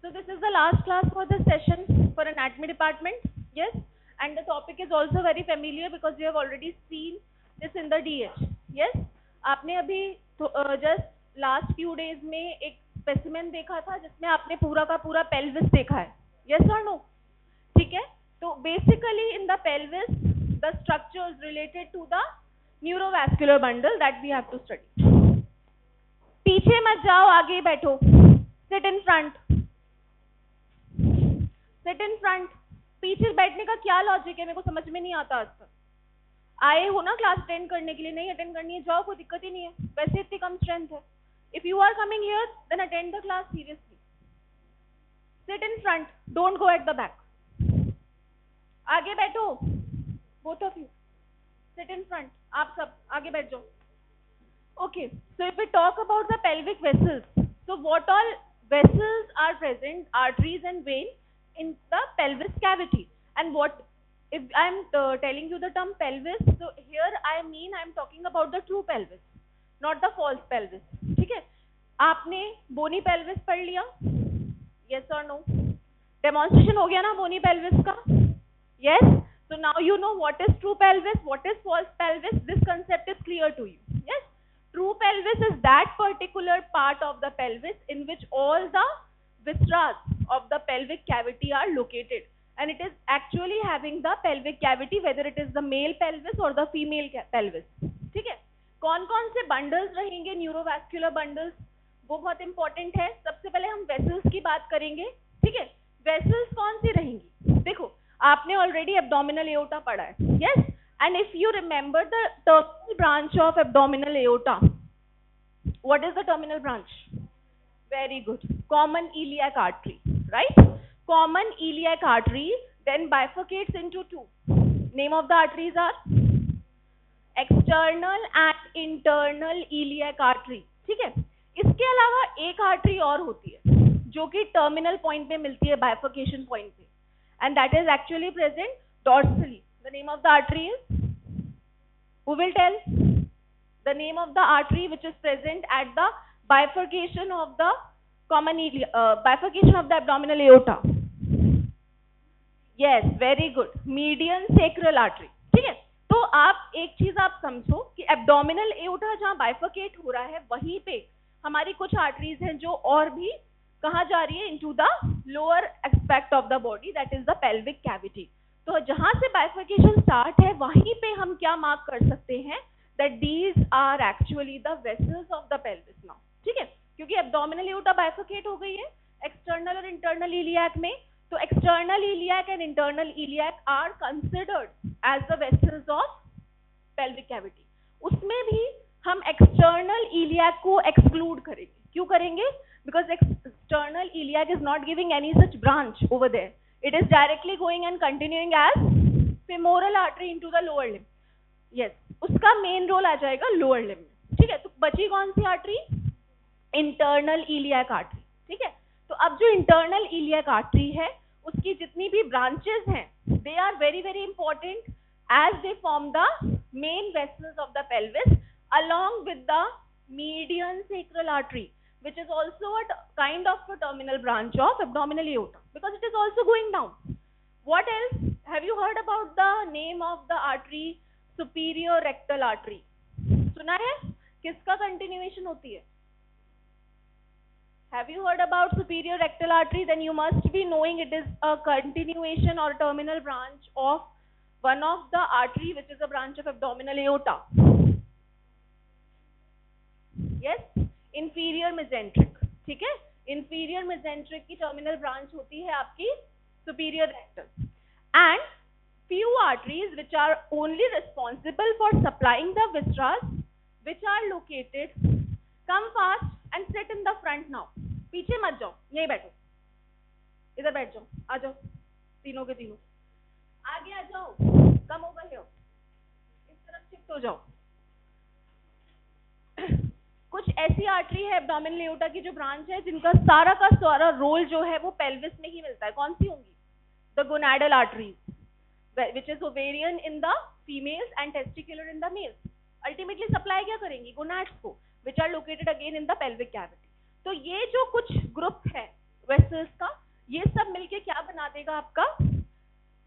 So this is the last class for this session for anatomy department. Yes, and the topic is also very familiar because you have already seen this in the DH. Yes, आपने अभी just last few days में एक specimen देखा था जिसमें आपने पूरा का पूरा pelvis देखा है. Yes or no? ठीक है. तो basically in the pelvis the structures related to the neurovascular bundle that we have to study. पीछे मत जाओ, आगे बैठो. Sit in front. Sit in front. पीछे बैठने का क्या लॉजिक है, मेरे को समझ में नहीं आता आज तक. आए हो ना क्लास अटेंड करने के लिए, नहीं अटेंड करनी है जाओ, कोई दिक्कत ही नहीं है, वैसे इतनी कम स्ट्रेंथ है. If you are coming here then attend the class seriously. Sit in front, don't go at the back. आगे बैठो, both of you. Sit in front, आप सब आगे बैठ जाओ. Okay, so if we talk about the pelvic vessels, so what all vessels are present, arteries and veins in the pelvis cavity, and what if I am telling you the term pelvis, so here I mean I am talking about the true pelvis, not the false pelvis. ठीक है, आपने bony pelvis पढ़ लिया? Yes or no? Demonstration हो गया ना bony pelvis का? Yes. So now you know what is true pelvis, what is false pelvis. This concept is clear to you. Yes. True pelvis is that particular part of the pelvis in which all the viscera of the pelvic cavity are located, and it is actually having the pelvic cavity whether it is the male pelvis or the female pelvis. ठीक है. कौन कौन से bundles रहेंगे neurovascular bundles, वो बहुत important है. सबसे पहले हम vessels की बात करेंगे. ठीक है. vessels कौन सी रहेंगी? देखो आपने already abdominal aorta पढ़ा है. Yes. And if you remember the terminal branch of abdominal aorta, what is the terminal branch? Very good. Common iliac artery, right? Common iliac artery then bifurcates into two. Name of the arteries are external and internal iliac artery. ठीक है. इसके अलावा एक artery और होती है जो कि टर्मिनल पॉइंट पे मिलती है, बाइफर्केशन पॉइंट पे, and that is actually present dorsally. The name of the artery is, who will tell? The name of the artery which is present at the bifurcation of the bifurcation of the abdominal aorta. Yes, very good. Median sacral artery. ठीक है. तो आप एक चीज आप समझो कि abdominal aorta जहाँ bifurcate हो रहा है वहीं पे हमारी कुछ arteries हैं जो और भी कहाँ जा रही है, into the lower aspect of the body, that is the pelvic cavity. तो जहां से bifurcation start है वहीं पे हम क्या मार्क कर सकते हैं, that these are actually the vessels of the pelvis now. ठीक है. क्योंकि abdominal aorta bifurcate हो गई है external और internal iliac में, तो external iliac and internal iliac are considered as the vessels of pelvic cavity. उसमें भी हम external iliac को exclude करेंगे. क्यों करेंगे? Because external iliac is not giving any such branch over there. It is directly going and continuing as femoral artery into the lower limb. Yes, उसका main role आ जाएगा lower limb में. ठीक है. तो बची कौन सी आर्टरी? Internal iliac artery. ठीक है. तो अब जो internal iliac artery है उसकी जितनी भी branches हैं, they are very very important as they form the main vessels of the pelvis along with the median sacral artery, which is also a kind of a terminal branch of abdominal aorta because it is also going down. What else? Have you heard about the name of the artery superior rectal artery? सुना है? किसका continuation होती है? Have you heard about superior rectal artery? Then you must be knowing it is a continuation or terminal branch of one of the artery which is a branch of abdominal aorta. Yes. Inferior mesenteric. ठीक है. Inferior mesenteric की terminal branch होती है आपकी superior rectal, and few arteries which are only responsible for supplying the viscera which are located. Come fast and sit in the front now. पीछे मत जाओ, यहीं बैठो, इधर बैठ जाओ, आ जाओ तीनों के तीनों, आगे आ जाओ, कम ओवर हियर, इस तरफ शिफ्ट हो जाओ. कुछ ऐसी आर्टरी है एब्डोमिनल एओर्टा की जो ब्रांच है जिनका सारा का सारा रोल जो है वो पेल्विस में ही मिलता है. कौन सी होंगी? The gonadal arteries, which is ovarian in the females and testicular in the males. Ultimately supply क्या करेंगी? gonads को, which are located again in the pelvic cavity. तो ये जो कुछ ग्रुप है vessels का, ये सब मिलके क्या बना देगा आपका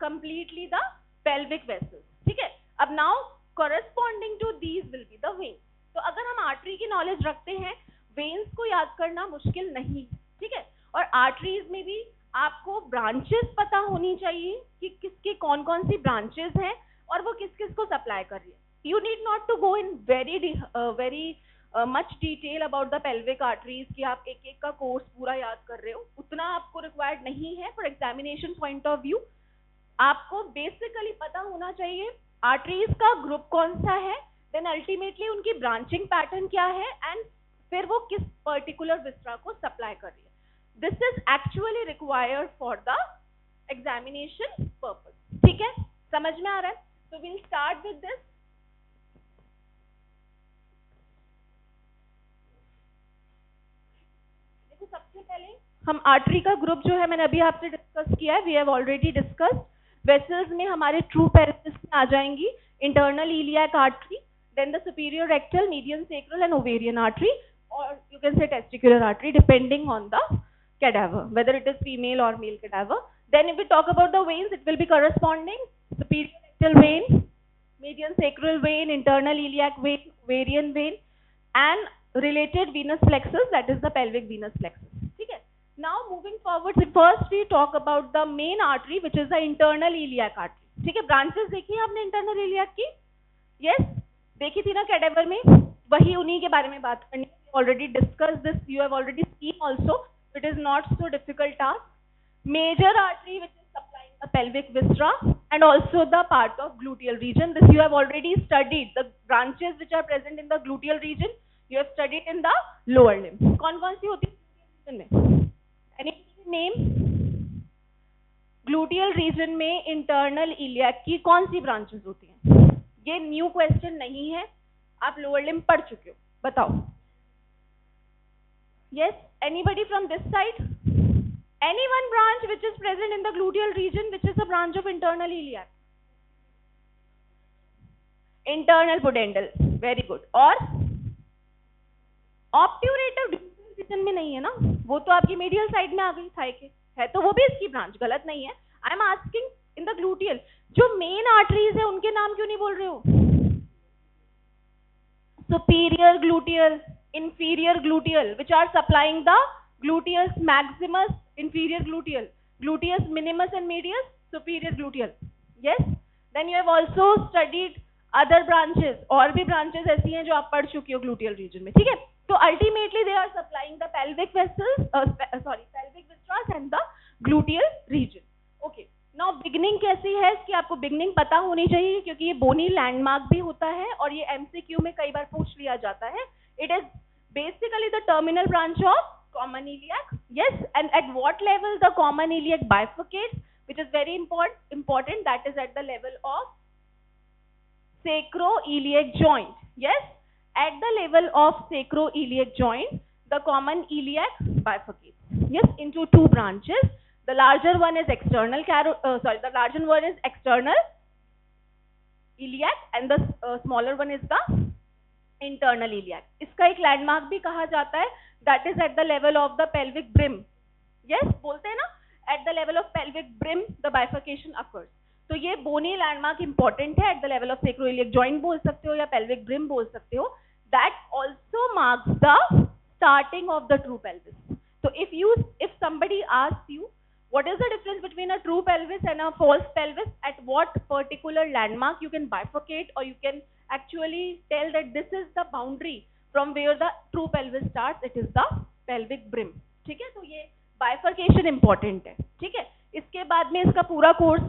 कंप्लीटली द पेल्विक वेसल्स, ठीक है। अब now corresponding to these will be the veins. तो अगर हम आर्टरी की नॉलेज रखते हैं, वेन्स को याद करना मुश्किल नहीं, ठीक है। और आर्टरीज में भी आपको ब्रांचेस पता होनी चाहिए कि किसकी कौन कौन सी ब्रांचेस हैं और वो किस किस को सप्लाई कर रही है। You need not to go in very much detail about the pelvic arteries कि आप एक एक का कोर्स पूरा याद कर रहे हो, उतना आपको रिक्वायर्ड नहीं है for examination point of view. आपको बेसिकली पता होना चाहिए आर्टरीज का ग्रुप कौन सा है, देन अल्टीमेटली उनकी ब्रांचिंग पैटर्न क्या है, एंड फिर वो किस पर्टिकुलर विस्ट्रा को सप्लाई कर रही है। This is actually required for the examination purpose, ठीक है, समझ में आ रहा है। तो विल स्टार्ट विद दिस। देखो सबसे पहले हम आर्टरी का ग्रुप जो है मैंने अभी आपसे डिस्कस किया है, we have already discussed. Vessels में हमारे ट्रू पेल्विस में आ जाएंगी internal iliac artery, then the superior rectal, median sacral and ovarian artery, और you can say testicular artery depending on the cadaver, whether it is female or male cadaver. Then if we talk about the veins, it will be corresponding superior rectal vein, median sacral vein, internal iliac vein, ovarian vein, and related venous plexus, that is the pelvic venous plexus. ठीक है। Now moving forward, first we talk about the main artery, which is the internal iliac artery. ठीक है, branches देखी है आपने internal iliac की? Yes, देखी थी ना cadaver में, वही उन्हीं के बारे में बात करनी है। Already discussed this, you have already seen also. It is not so difficult task. Major artery which is supplying the pelvic viscera and also the part of gluteal region. This you have already studied. The branches which are present in the gluteal region, you have studied in the lower limb. कौन-कौन सी होती है gluteal region में? Any name? Gluteal region में internal iliac की कौन सी branches होती हैं? ये new question नहीं है, आप lower limb पढ़ चुके हो, बताओ। Yes, anybody from this side? Any one branch which is present in the gluteal region, which is a branch of internal iliac? Internal pudendal, very good. और obturator gluteal region में नहीं है ना, वो तो आपकी medial side में आ गई थाई के, है तो वो भी इसकी ब्रांच, गलत नहीं है। I am asking in the gluteal, जो main arteries है उनके नाम क्यों नहीं बोल रहे हो? Superior gluteal, inferior gluteal, which are supplying the gluteus maximus, inferior gluteal, gluteus minimus and medius, superior gluteal. Yes, then you have also studied other branches, और भी branches ऐसी हैं जो आप पढ़ चुकी हो gluteal region में, ठीक है। तो ultimately they are supplying the pelvic vessels, pelvic viscera and the gluteal region. Okay, now beginning कैसी है इसकी आपको beginning पता होनी चाहिए, क्योंकि ये bony landmark भी होता है और ये MCQ में कई बार पूछ लिया जाता है। It is basically the terminal branch of common iliac. Yes, and at what level the common iliac bifurcates, which is very important, that is at the level of sacroiliac joint. Yes, at the level of sacroiliac joint, the common iliac bifurcates. Yes, into two branches. The larger one is external iliac, and the smaller one is the internal iliac. इसका एक landmark भी कहा जाता है, that is at the level of the pelvic brim. Yes, बोलते हैं ना, at the level of pelvic brim the bifurcation occurs. तो ये bony landmark important है, at the level of sacroiliac joint बोल सकते हो या pelvic brim बोल सकते हो. That also marks the starting of the true pelvis. So if somebody asks you what is the difference between a true pelvis and a false pelvis, at what particular landmark you can bifurcate, or you can actually tell that this is the boundary from where the true pelvis starts, it is the pelvic brim. ठीक है, तो ये bifurcation important है, ठीक है। इसके बाद में इसका पूरा कोर्स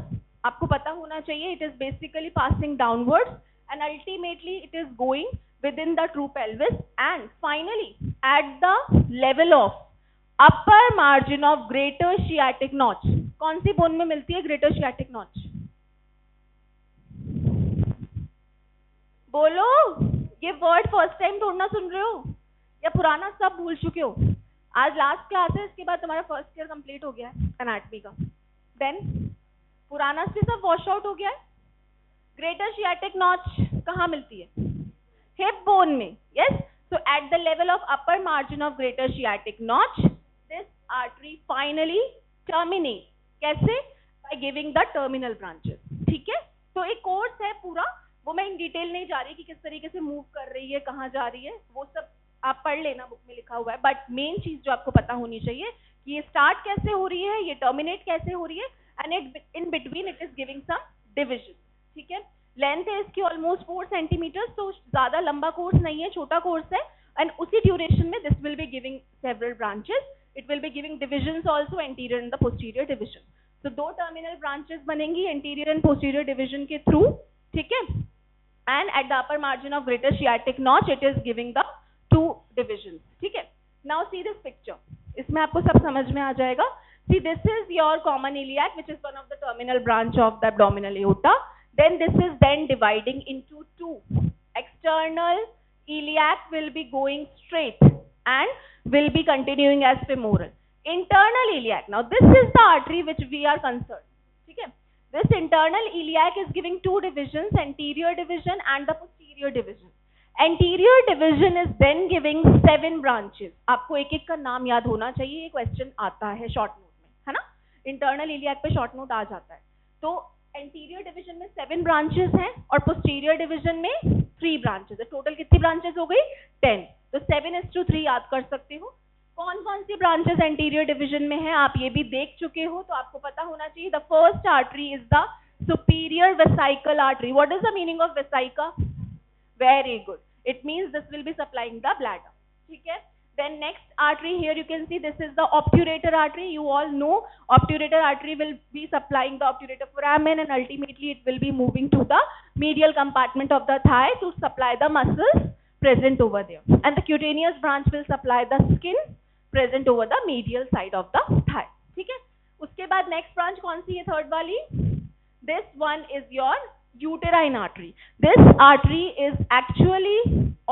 आपको पता होना चाहिए. It is basically passing downwards and ultimately it is going within the true pelvis and finally at the level of upper margin of greater sciatic notch. कौन सी बोन में मिलती है greater sciatic notch? बोलो, ये वर्ड फर्स्ट टाइम ढूंढना सुन रहे हो या पुराना सब भूल चुके हो? आज लास्ट क्लास है, इसके बाद तुम्हारा फर्स्ट ईयर कंप्लीट हो गया है एनाटॉमी का. देन पुराना से सब वॉश आउट हो गया है. ग्रेटर शियाटिक नॉच कहाँ मिलती है? हिप बोन में. Yes, so at the level of upper margin of greater sciatic notch this artery finally terminate कैसे? By giving the terminal branches. ठीक है, तो एक कोर्स है पूरा, वो मैं इन डिटेल नहीं जा रही कि किस तरीके से मूव कर रही है, कहाँ जा रही है, वो सब आप पढ़ लेना, बुक में लिखा हुआ है। बट मेन चीज जो आपको पता होनी चाहिए कि ये स्टार्ट कैसे हो रही है, ये टर्मिनेट कैसे हो रही है, and it in between it is giving some division. ठीक है, लेंथ है इसकी ऑलमोस्ट 4 सेंटीमीटर, तो ज्यादा लंबा कोर्स नहीं है, छोटा कोर्स है, एंड उसी ड्यूरेशन में this will be giving several branches, it will be giving divisions also, anterior and the posterior division. तो 2 टर्मिनल ब्रांचेस बनेंगी एंटीरियर एंड पोस्टीरियर डिविजन के थ्रू। ठीक है, and at the upper margin of greater sciatic notch it is giving the 2 divisions. ठीक है, now see this picture, इसमें आपको सब समझ में आ जाएगा। See, this is your common iliac, which is one of the terminal branch of the abdominal aorta. Then this is then dividing into 2. External iliac will be going straight and will be continuing as femoral. Internal iliac, now this is the artery which we are concerned. ठीक है, this internal iliac is giving 2 divisions, anterior division and the posterior division. Anterior division is then giving 7 branches. आपको एक एक का नाम याद होना चाहिए, ये क्वेश्चन आता है शॉर्ट नोट में, है ना, इंटरनल इलियाक पे शॉर्ट नोट आ जाता है। तो एंटीरियर डिवीजन में 7 ब्रांचेस हैं और पोस्टीरियर डिवीजन में 3 ब्रांचेस है। टोटल कितनी ब्रांचेस हो गई? 10। तो 7:3 याद कर सकते हो। कौन कौन सी ब्रांचेस एंटीरियर डिवीजन में है आप ये भी देख चुके हो, तो आपको पता होना चाहिए। The first artery is the superior vesicle artery. What is the meaning of वेसिका? Very good. It means this will be supplying the bladder. ठीक है, then next artery here you can see this is the obturator artery. You all know obturator artery will be supplying the obturator foramen, and ultimately it will be moving to the medial compartment of the thigh to supply the muscles present over there, and the cutaneous branch will supply the skin present over the medial side of the thigh. ठीक है, उसके बाद next branch कौन सी है? Third वाली, this one is your uterine artery. This artery is actually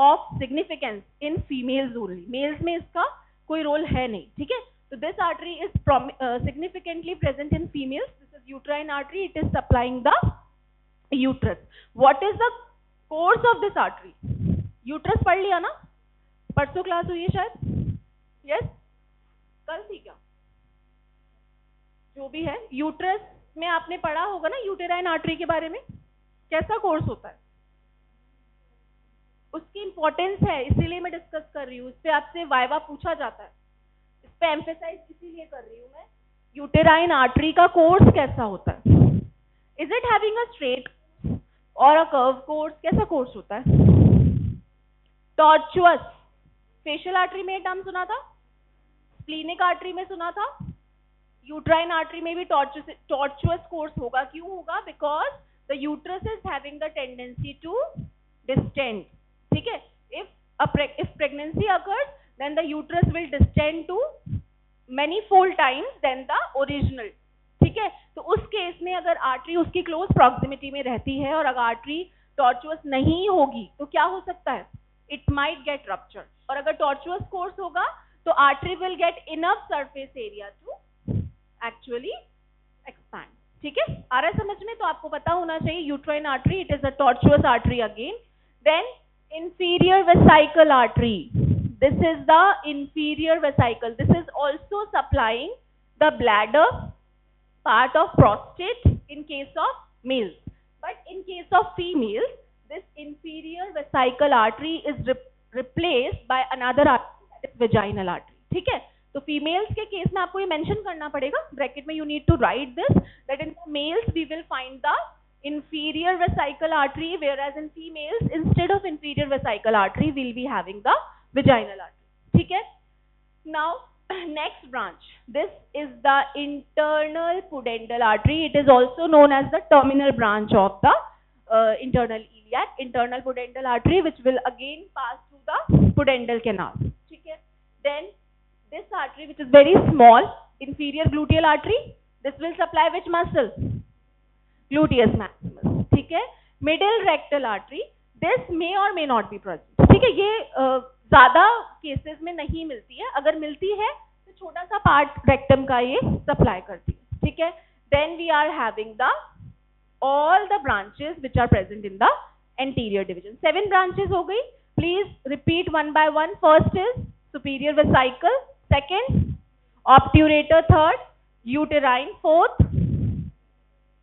of significance in females only. Males में इसका कोई रोल है नहीं। ठीक है, so this artery is significantly present in females. This is uterine artery. It is supplying the uterus. What is the course of this artery? Uterus पढ़ लिया ना, परसों क्लास हुई है शायद, yes? कल थी क्या? जो भी है, यूट्रस में आपने पढ़ा होगा ना यूटेराइन आर्टरी के बारे में, कैसा कोर्स होता है, उसकी इंपॉर्टेंस है, इसीलिए मैं डिस्कस कर रही हूँ। इस पे आपसे वाइवा पूछा जाता है, इस पे एम्फेसाइज इसीलिए कर रही हूँ मैं। यूटेराइन आर्टरी का कोर्स कैसा होता है? Is it having a straight और अ कर्व कोर्स? कैसा कोर्स होता है? टॉर्चुअस। फेशियल आर्टरी में टर्म सुना था, स्प्लीनिक आर्टरी में सुना था, यूट्राइन आर्टरी में भी टॉर्चुअस कोर्स होगा। क्यों होगा? Because the uterus is having the tendency to distend. ठीक है, if pregnancy occurs then the uterus will distend to many fold times than the original. ठीक है, तो उस केस में अगर आर्टरी उसकी क्लोज प्रॉक्सिमिटी में रहती है और अगर आर्टरी टॉर्चुअस नहीं होगी तो क्या हो सकता है? It might get rupture. और अगर टॉर्चुअस कोर्स होगा तो artery will get enough surface area to actually expand. ठीक है, आ रहा है समझ में? तो आपको पता होना चाहिए uterine artery, it is a tortuous artery again. Then inferior vesical artery, this is the inferior vesicle, this is also supplying the bladder, part of prostate in case of males, but in case of females this inferior vesical artery is replaced by another artery, that is vaginal artery. ठीक है, तो females के case में आपको ये mention करना पड़ेगा bracket में, you need to write this, that in males we will find the inferior vesical artery, whereas in females instead of inferior vesical artery we'll be having the vaginal artery. ठीक है, now next branch, this is the internal pudendal artery. It is also known as the terminal branch of the internal iliac, internal pudendal artery, which will again pass through the pudendal canal. ठीक है, then this artery which is very small, inferior gluteal artery, this will supply which muscle? Gluteus maximus. ठीक है, middle rectal artery, this may और may not be present. ठीक है, ये ज्यादा cases में नहीं मिलती है, अगर मिलती है तो छोटा सा पार्ट रेक्टम का ये सप्लाई करती है। ठीक है, then we are having the all the branches which are present in the anterior division. 7 branches हो गई, please repeat one by one. First is superior vesical, second obturator, third uterine, fourth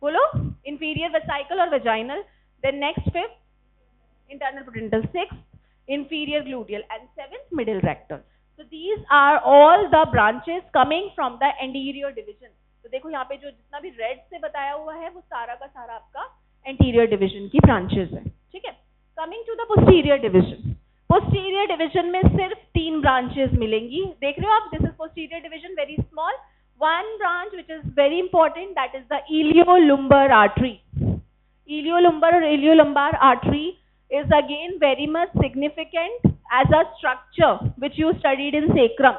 बोलो inferior vesical और vaginal, then next fifth internal pudendal, sixth inferior gluteal and seventh middle rectal. So these are all the branches coming from the anterior division. तो देखो यहाँ पे जो जितना भी red से बताया हुआ है वो सारा का सारा आपका एंटीरियर डिवीजन की ब्रांचेस है. ठीक है. Coming to the posterior division. Posterior division में सिर्फ 3 ब्रांचेस मिलेंगी. देख रहे हो आप, this is posterior division, very small. One branch which is very important, that is the iliolumbar artery. Iliolumbar or iliolumbar artery is again very much significant as a structure which you studied in sacrum.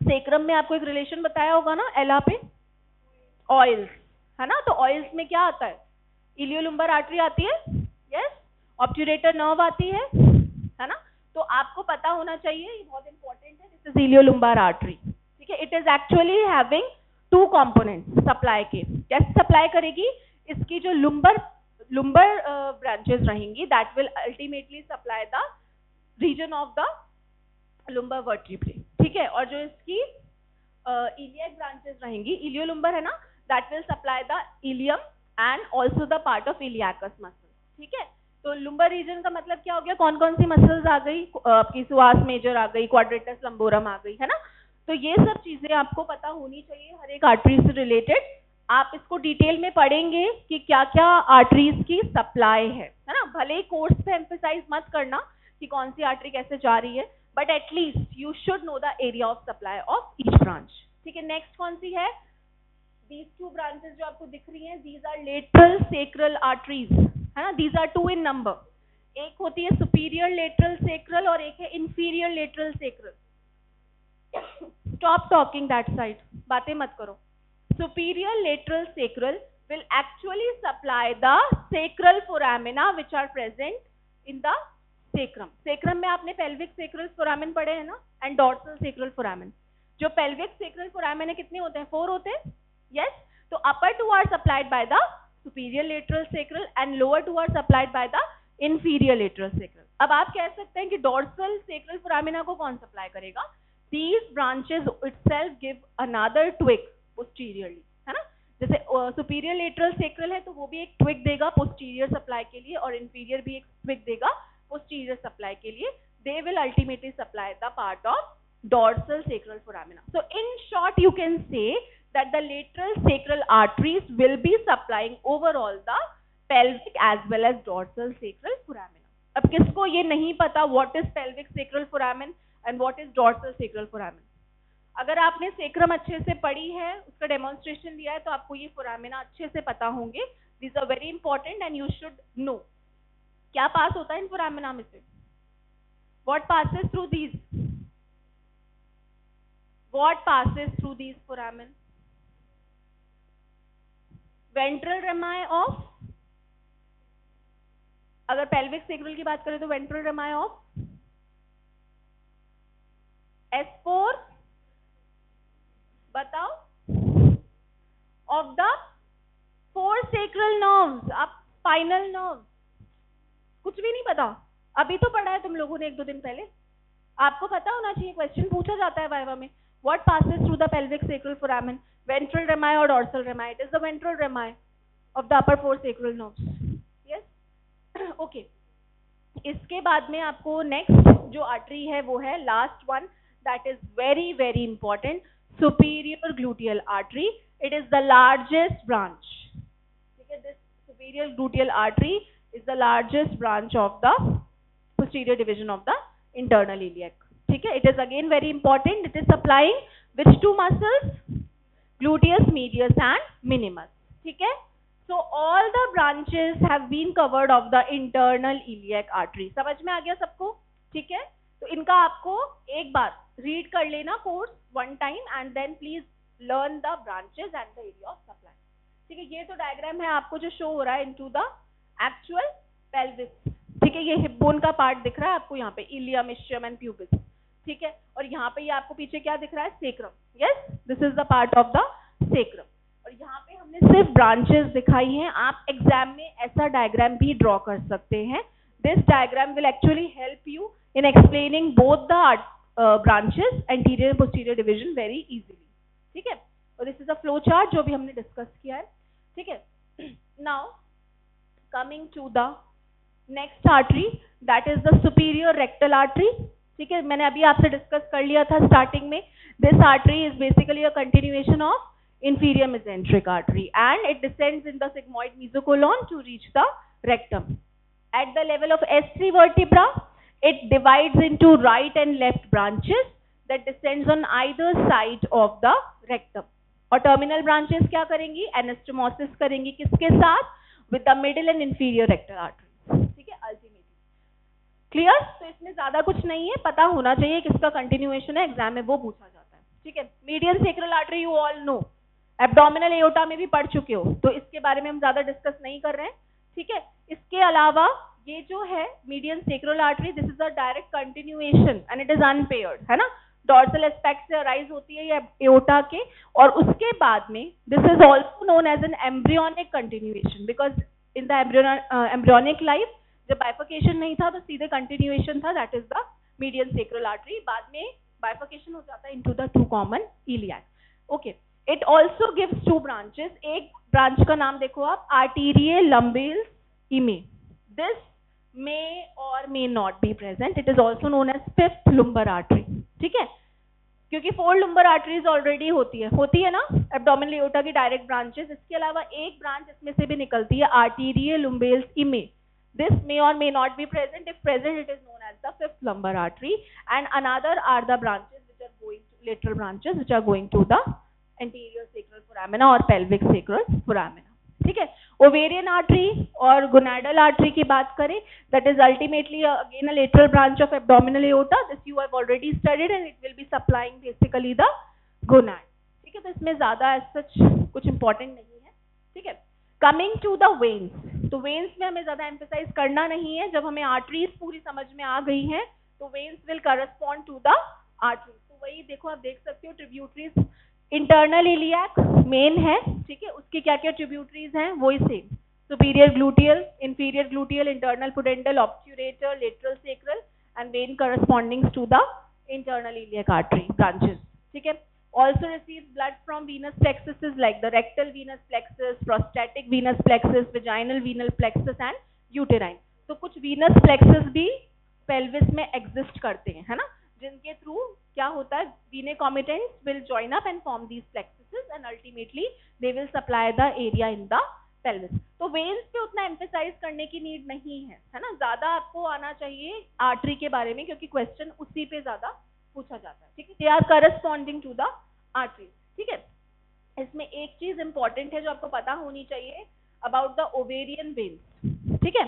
Sacrum में आपको एक relation बताया होगा ना एला पे, oils है ना. तो ऑयल्स में क्या आता है? इलियोलुम्बर आर्टरी आती है, यस. ऑब्ट्यूरेटर नर्व आती है ना. तो आपको पता होना चाहिए, ये बहुत इंपॉर्टेंट है. This is iliolumbar artery. ठीक है. It is actually having 2 components supply के. कैसे सप्लाई करेगी? इसकी जो लुम्बर ब्रांचेस रहेंगी, that will ultimately supply the region of the lumbar vertebrae. ठीक है. और जो इसकी इलियक ब्रांचेस रहेंगी, इलियोलुम्बर है ना, that will supply the ilium and also the part of iliacus muscle. ठीक है. तो लुम्बर रीजन का मतलब क्या हो गया? कौन कौन सी मसल्स आ गई? आपकी सुआस मेजर आ गई, क्वाड्रेटस लंबोरम आ गई, है ना. तो ये सब चीजें आपको पता होनी चाहिए हर एक आर्टरी से रिलेटेड. आप इसको डिटेल में पढ़ेंगे कि क्या क्या आर्टरीज की सप्लाई है ना. भले ही कोर्स पे एम्फेसाइज मत करना कि कौन सी आर्टरी कैसे जा रही है, but at least you should know the area of supply of each branch. ठीक है. नेक्स्ट कौन सी है? दीज 2 ब्रांचेस जो आपको दिख रही हैं, these are lateral sacral arteries, है ना. These are 2 in number. एक होती है सुपीरियर लेटरल सेक्रल और एक है inferior lateral sacral. Stop talking that side. बातें मत करो. Superior lateral sacral will actually supply the sacral foramina which are present in the sacrum. Sacrum में आपने pelvic sacral foramen पढ़े हैं ना, and dorsal sacral foramen. जो pelvic sacral foramen है कितने होते हैं? 4 होते हैं. Yes. तो upper 2 are supplied by the superior lateral sacral and lower 2 are supplied by the inferior lateral sacral. अब आप कह सकते हैं कि dorsal sacral foramina को कौन सप्लाई करेगा? These branches itself give another twig posteriorly, है ना. जैसे superior lateral sacral है तो वो भी एक twig देगा posterior supply के लिए, और inferior भी एक twig देगा posterior supply के लिए. They will ultimately supply the part of dorsal sacral foramina. So in short you can say that the lateral sacral arteries will be supplying overall the pelvic as well as dorsal sacral foramina. अब किसको ये नहीं पता what is pelvic sacral foramen and what is dorsal sacral foramen? अगर आपने sacrum अच्छे से पढ़ी है, उसका डेमोन्स्ट्रेशन दिया है, तो आपको ये फोरामिना अच्छे से पता होंगे. These are very important and you should know. क्या पास होता है इन फोरामिना में से? What passes through these? What passes through these foramen? Ventral rami of, अगर pelvic sacral की बात करें तो ventral rami of S4, बताओ, of the 4 sacral nerves. आप spinal nerves कुछ भी नहीं पता? अभी तो पढ़ा है तुम लोगों ने 1-2 दिन पहले. आपको पता होना चाहिए, क्वेश्चन पूछा जाता है वाइवा में. What passes through the pelvic sacral foramen? Ventral rami or dorsal rami? It is the ventral rami of the upper 4 sacral nerves. Yes. Okay. इसके बाद में आपको नेक्स्ट जो आर्टरी है वो है last one, that is very very important, superior gluteal artery. It is the largest branch. Okay, this superior gluteal artery is the largest branch of the posterior division of the internal iliac. ठीक है. It is again very important. It is supplying which 2 muscles? Gluteus medius and minimus. ठीक है. So all the branches have been covered of the internal iliac artery. समझ में आ गया सबको? ठीक है. तो इनका आपको एक बार रीड कर लेना course 1 time and then please learn the branches and the area of supply. ठीक है. ये तो डायग्राम है आपको जो शो हो रहा है इनटू द एक्चुअल पेल्विस. ठीक है. ये हिप बोन का पार्ट दिख रहा है आपको यहाँ पे, इलियम, इस्चियम एंड प्यूबिस. ठीक है. और यहाँ पे ये आपको पीछे क्या दिख रहा है? Sacrum. Yes, this is the part of the sacrum. और यहाँ पे हमने सिर्फ ब्रांचेस दिखाई हैं. आप एग्जाम में ऐसा डायग्राम भी ड्रॉ कर सकते हैं. This diagram will actually help you in explaining both the branches, anterior and posterior division very easily. ठीक है. फ्लो चार्ट जो भी हमने डिस्कस किया है, ठीक है। Now coming to the next artery, that is the superior rectal artery, ठीक है। मैंने अभी आपसे डिस्कस कर लिया था स्टार्टिंग में, this artery is basically a continuation of inferior mesenteric artery and it descends in the sigmoid mesocolon to reach the rectum. At the level of S3 vertebra, it divides into right and left branches that descends on either side of the rectum. और terminal branches क्या करेंगी? Anastomosis करेंगी किसके साथ? With the middle and inferior rectal arteries, ठीक है, ultimately. Clear? तो इसमें ज्यादा कुछ नहीं है, पता होना चाहिए किसका continuation है, एग्जाम में वो पूछा जाता है, ठीक है। Median sacral artery you all know, abdominal aorta में भी पढ़ चुके हो, तो इसके बारे में हम ज्यादा डिस्कस नहीं कर रहे हैं, ठीक है। इसके अलावा ये जो है median sacral artery, this is a direct continuation and it is unpaired, है ना। डॉर्सल एस्पेक्ट से अराइज होती है ये एओर्टा के, और उसके बाद में this is also known as an embryonic continuation, because in the embryonic life जब बाइफिकेशन नहीं था तो सीधे कंटिन्यूएशन था, that is the median sacral artery. बाद में बाइफिकेशन हो जाता है into the two common iliac, okay. It also gives two branches. एक ब्रांच का नाम देखो आप, arteriae lumbalis imae. This may or may not be present. It is also known as fifth lumbar artery. ठीक है, क्योंकि फोर lumbar arteries already होती है ना abdominal aorta की डायरेक्ट ब्रांचेस। इसके अलावा एक ब्रांच इसमें से भी निकलती है, arteriae lumbalis imae. This may or may not be present. If present, it is known as the fifth lumbar artery. And another are the branches which are going to lateral branches which are going to the anterior sacral foramina और pelvic sacral foramina, ठीक है। Ovarian artery और gonadal artery की बात करें, that is ultimately again a lateral branch of abdominal aorta. This you have already studied and it will be supplying basically the gonad, ठीक है। तो इसमें ज्यादा as such कुछ important नहीं है, ठीक है। Coming to the veins, तो veins में हमें ज्यादा emphasize करना नहीं है, जब हमें arteries पूरी समझ में आ गई हैं तो veins will correspond to the arteries। तो वही देखो, आप देख सकते हो ट्रिब्यूटरीज, इंटरनल इलियाक मेन है, ठीक है, उसकी क्या क्या ट्रिब्यूटरीज हैं वही same, superior gluteal, inferior gluteal, internal pudendal, obturator, lateral sacral and vein corresponding to the internal iliac artery branches, ठीक है। Also receives blood from venous plexus like the rectal venous plexus, prostatic venous plexus, vaginal venous plexus and uterine. तो कुछ venous plexus भी pelvis में exist करते हैं, है ना, जिनके थ्रू क्या होता है, venae comitantes will join up and form these प्लेक्ससेस and ultimately they will supply the area in the pelvis. तो वेन्स पे उतना एम्फेसाइज करने की नीड नहीं है, है ना, ज्यादा आपको आना चाहिए आर्टरी के बारे में, क्योंकि क्वेश्चन उसी पे ज्यादा पूछा जाता है, ठीक है। They are corresponding to the artery, ठीक है। इसमें एक चीज इंपॉर्टेंट है जो आपको पता होनी चाहिए अबाउट द ओवेरियन वेन्स, ठीक है।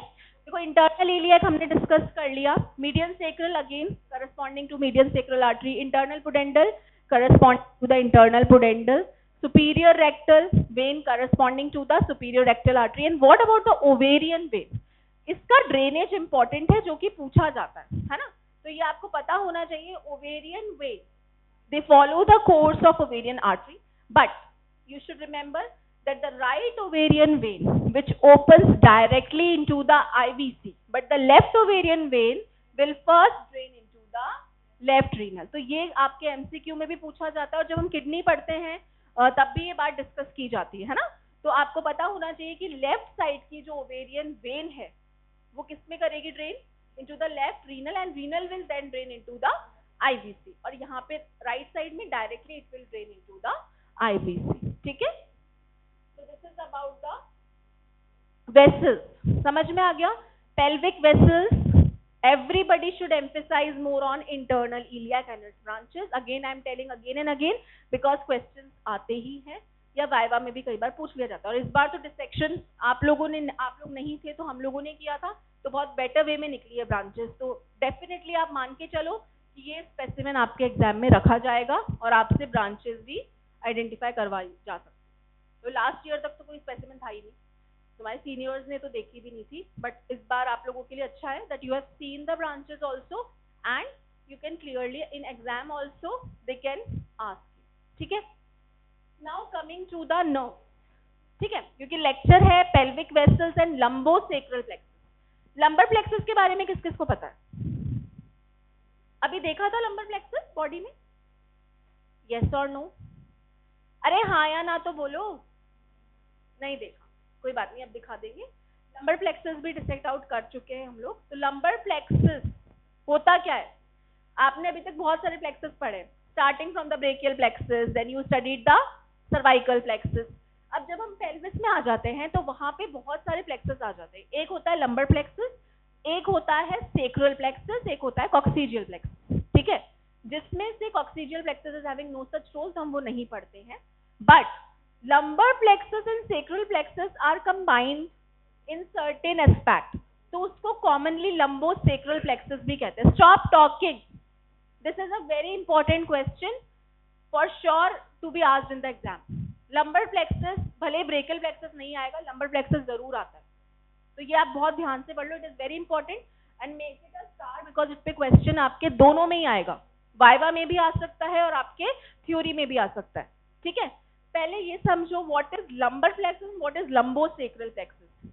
देखो, इंटरनल इलियक हमने डिस्कस कर लिया, median sacral again corresponding to median sacral artery, internal pudendal corresponding to the internal pudendal, superior rectal vein corresponding to the superior rectal artery. And what about the ovarian vein? इसका drainage important है जो कि पूछा जाता है ना, तो ये आपको पता होना चाहिए। Ovarian when, they follow the course of ovarian artery, but you should remember that the right ovarian vein which opens directly into the IVC, but the left ovarian vein will first drain into the left renal। तो ये आपके MCQ में भी पूछा जाता है, और जब हम किडनी पढ़ते हैं तब भी ये बात डिस्कस की जाती है ना। तो आपको पता होना चाहिए कि लेफ्ट साइड की जो ओवेरियन वेन है वो किसमें करेगी drain? into the left renal, and renal will then drain into the IVC, और यहाँ पे राइट साइड में directly it will drain into the IVC, ठीक है। तो this is about the vessels, समझ में आ गया? Pelvic vessels, everybody should emphasize more on internal iliac and its branches. Again I am telling again and again because questions आते ही हैं, या viva में भी कई बार पूछ लिया जाता है। और इस बार तो डिसेक्शन आप लोग नहीं थे तो हम लोगों ने किया था, तो बहुत बेटर वे में निकली है ब्रांचेस। तो डेफिनेटली आप मान के चलो कि ये स्पेसिमेन आपके एग्जाम में रखा जाएगा और आपसे ब्रांचेस भी आइडेंटिफाई करवाई जा सकती। तो लास्ट ईयर तक तो कोई स्पेसिमेन था ही नहीं, तुम्हारे सीनियर्स ने तो देखी भी नहीं थी, बट इस बार आप लोगों के लिए अच्छा है that you have seen the branches also and you can clearly in exam also they can ask, ठीक है। Now coming to the nerve, ठीक है, क्योंकि लेक्चर है pelvic vessels and lumbosacral plexus. Lumbar plexus के बारे में किस किस को पता है? अभी देखा था लंबर प्लेक्सस बॉडी में? यस और नो? अरे हाँ या ना तो बोलो, नहीं देखा, कोई बात नहीं, अब दिखा देंगे। लंबर प्लेक्सस भी डिसेक्ट आउट कर चुके हैं हम लोग। तो लंबर प्लेक्सस होता क्या है, आपने अभी तक बहुत सारे प्लेक्सस पढ़े, starting from the brachial plexus, then you studied the cervical plexus. अब जब हम पेल्विस में आ जाते हैं तो वहां पे बहुत सारे प्लेक्सस आ जाते हैं। एक होता है लंबर प्लेक्सस, एक होता है सेक्रल प्लेक्सस, एक होता है कॉक्सीजियल प्लेक्सस। ठीक है, जिसमें से coccygeal plexus is having no such role, तो हम वो नहीं पढ़ते हैं। But lumbar plexus and sacral plexus are combined in certain aspect, तो उसको commonly lumbosacral plexus भी कहते हैं। Stop talking, this is a very important question for sure to be asked in the exam। lumbar plexus भले brachial plexus नहीं आएगा, lumbar plexus जरूर आता है, तो ये आप बहुत ध्यान से पढ़ लो, it is very important and make it a star because इस पे question आपके दोनों में ही आएगा, वाइवा में भी आ सकता है और आपके थ्योरी में भी आ सकता है। ठीक है, पहले ये समझो what is lumbar plexus, what is lumbosacral plexus.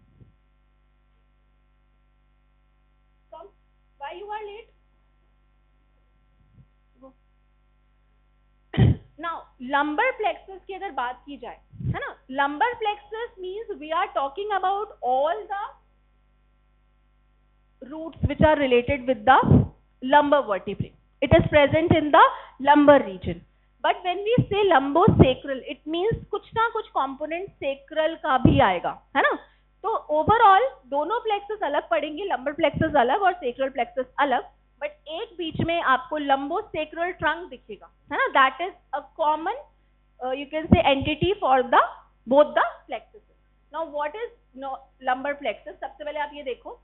Why you are late now? Lumbar plexus की अगर बात की जाए, है ना, lumbar plexus means we are talking about all the roots which are related with the lumbar vertebrae. It is present in the lumbar region. But when we say lumbosacral, it means कुछ ना कुछ component sacral का भी आएगा, है ना। तो overall दोनों plexus अलग पढ़ेंगे, lumbar plexus अलग और sacral plexus अलग, but एक बीच में आपको lumbosacral trunk दिखेगा, है ना। That is a common you can say entity for the both the plexuses. Now what is lumbar plexus? सबसे पहले आप ये देखो,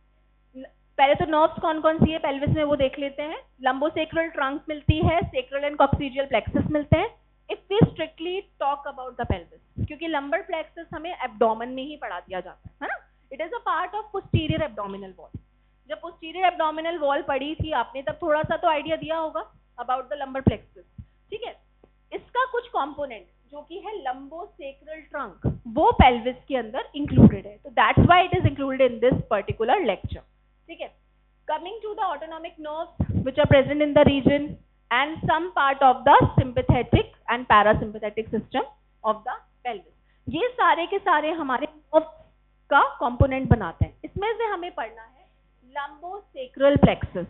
पहले तो नर्व्स कौन कौन सी है पेल्विस में वो देख लेते हैं। लंबोसेक्रल ट्रंक मिलती है, सेक्रल एंड कॉक्सीजियल प्लेक्सस मिलते हैं। If we strictly talk about the pelvis, क्योंकि लंबर प्लेक्सस हमें एब्डोमेन में ही पढ़ा दिया जाता है ना, it is a part of posterior abdominal wall. जब पोस्टीरियर एब्डोमिनल वॉल पढ़ी थी आपने, तब थोड़ा सा तो आइडिया दिया होगा अबाउट द लंबर प्लेक्सस। ठीक है, इसका कुछ कॉम्पोनेंट जो कि है लंबोसेक्रल ट्रंक, वो पेल्विस के अंदर इंक्लूडेड है, तो that's why it is included in this particular lecture. ठीक है, coming to the autonomic nerves which are present in the region and some part of the sympathetic and parasympathetic system of the pelvis, ये सारे के सारे हमारे nerves का component बनाते हैं। इसमें से हमें पढ़ना है lumbosacral plexus।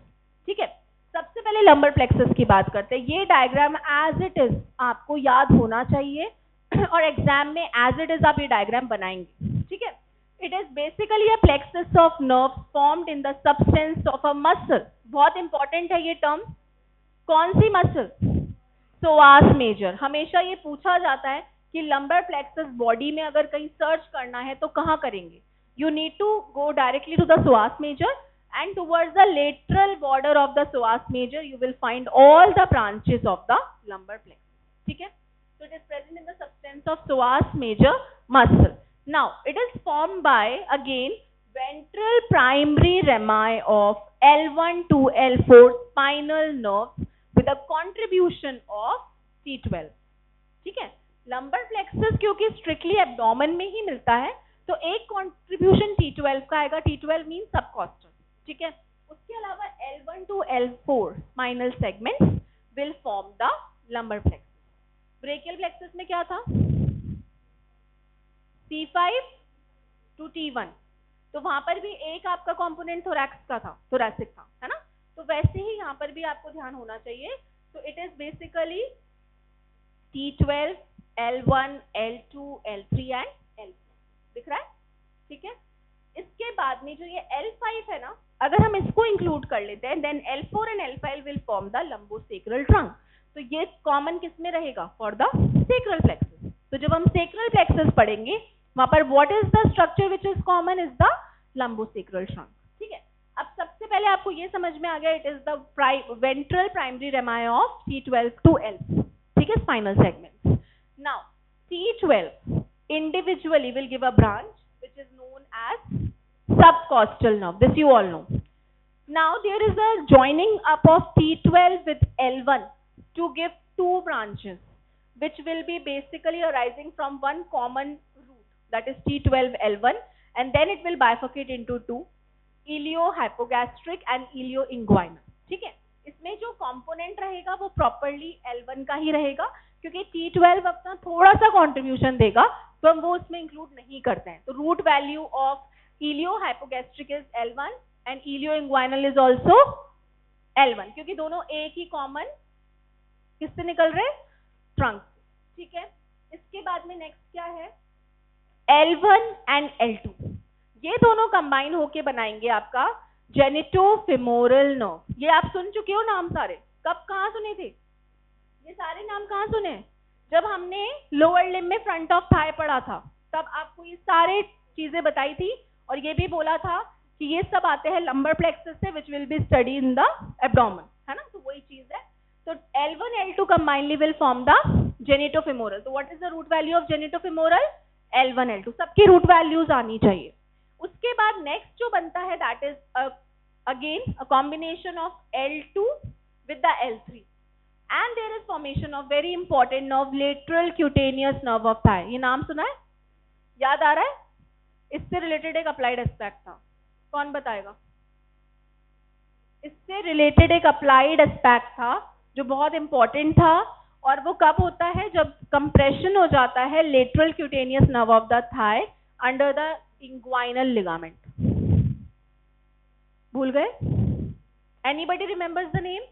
ठीक है, सबसे पहले lumbar plexus की बात करते हैं। ये डायग्राम as it is आपको याद होना चाहिए और एग्जाम में as it is आप ये डायग्राम बनाएंगे। ठीक है, it is basically a plexus of nerves formed in the substance of a muscle। बहुत इंपॉर्टेंट है ये टर्म, कौन सी मसल? psoas major। हमेशा ये पूछा जाता है कि लंबर प्लेक्सस बॉडी में अगर कहीं सर्च करना है तो कहाँ करेंगे? You need to go directly to the psoas major and towards the lateral border of the psoas major you will find all the branches of the lumbar plexus। ठीक है, so it is present in the substance of psoas major muscle। Now it is formed by again ventral primary rami of L1 to L4 spinal nerves with a contribution of T12। ठीक है, lumbar plexus क्योंकि strictly abdomen में ही मिलता है, तो एक contribution T12 का आएगा। T12 means subcostal। ठीक है, उसके अलावा L1 to L4 spinal segments will form the lumbar plexus। brachial plexus में क्या था? C5 to T1, तो वहां पर भी एक आपका कंपोनेंट थोरैक्स का था, थोरैसिक था, है ना। तो वैसे ही यहाँ पर भी आपको ध्यान होना चाहिए। तो it is basically T12, L1, L2, L3 and L4 दिख रहा है। ठीक है, इसके बाद में जो ये L5 है ना, अगर हम इसको इंक्लूड कर लेते हैं then L4 and L5 will form the lumbosacral trunk. तो ये कॉमन किस में रहेगा? For the sacral plexus. तो जब हम सेक्रल प्लेक्सस पढ़ेंगे वहां पर what is the structure which is common is the lumbosacral trunk. ठीक है, अब सबसे पहले आपको ये समझ में आ गया it is the ventral primary rami of T12 to L4। ठीक है, spinal segment. Now T12 individually will give a branch which is known as subcostal nerve, this you all know। Now there is a joining up of T12 with L1 to give two branches which will be basically arising from one common root, that is T12 L1, and then it will bifurcate into two, iliohypogastric and ilioinguinal। ठीक है, इसमें जो component रहेगा वो properly L1 का ही रहेगा, क्योंकि T12 अपना थोड़ा सा कंट्रीब्यूशन देगा तो हम वो उसमें इंक्लूड नहीं करते हैं। तो root value of ilio hypogastric is L1 and ilio inguinal is also L1, क्योंकि दोनों एक ही कॉमन किससे निकल रहे, ट्रंक। ठीक है, इसके बाद में नेक्स्ट क्या है, L1 एंड L2, ये दोनों कंबाइन होके बनाएंगे आपका जेनिटोफिमोरल नर्व। ये आप सुन चुके हो नाम सारे, कब कहाँ सुने थे ये सारे नाम, कहाँ सुने, जब हमने लोअर लिम्ब में फ्रंट ऑफ थाई पढ़ा था तब आपको ये सारे चीजें बताई थी, और ये भी बोला था कि ये सब आते हैं लंबर प्लेक्सस से which will be study in the abdomen, है ना। तो वही चीज है। तो L1 L2 combinedly will form the genitofemoral. तो what is the root value of genitofemoral? L1 L2, सबकी रूट वैल्यूज आनी चाहिए। उसके बाद नेक्स्ट जो बनता है that is again a combination of L2 with the L3 and there is formation of very important nerve, lateral cutaneous nerve of thigh। ये नाम सुना है, याद आ रहा है, इससे रिलेटेड एक अप्लाइड एस्पेक्ट था, कौन बताएगा। इससे रिलेटेड एक अप्लाइड एस्पेक्ट था जो बहुत इंपॉर्टेंट था, और वो कब होता है, जब कंप्रेशन हो जाता है lateral cutaneous nerve of the thigh under the inguinal ligament. भूल गए, anybody remembers the name,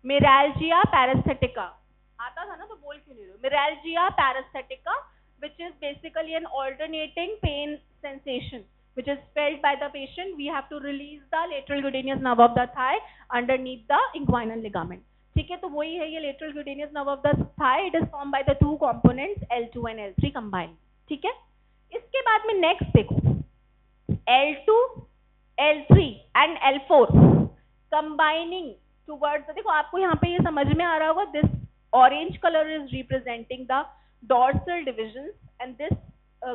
meralgia paraesthetica, आता था ना तो बोल क्यों नहीं रहे हो, मिरैल्जिया पैरास्थेटिका, which is basically an alternating pain sensation which is felt by the patient. We have to release the lateral cutaneous nerve of the thigh underneath the inguinal ligament। ठीक है, तो वही है ये lateral cutaneous nerve of the thigh, it is formed by the two components L2 and L3 combined। ठीक है, इसके बाद में next देखो L2, L3 and L4 combining towards, देखो आपको यहाँ पे ये समझ में आ रहा होगा, this orange color is representing the dorsal divisions and this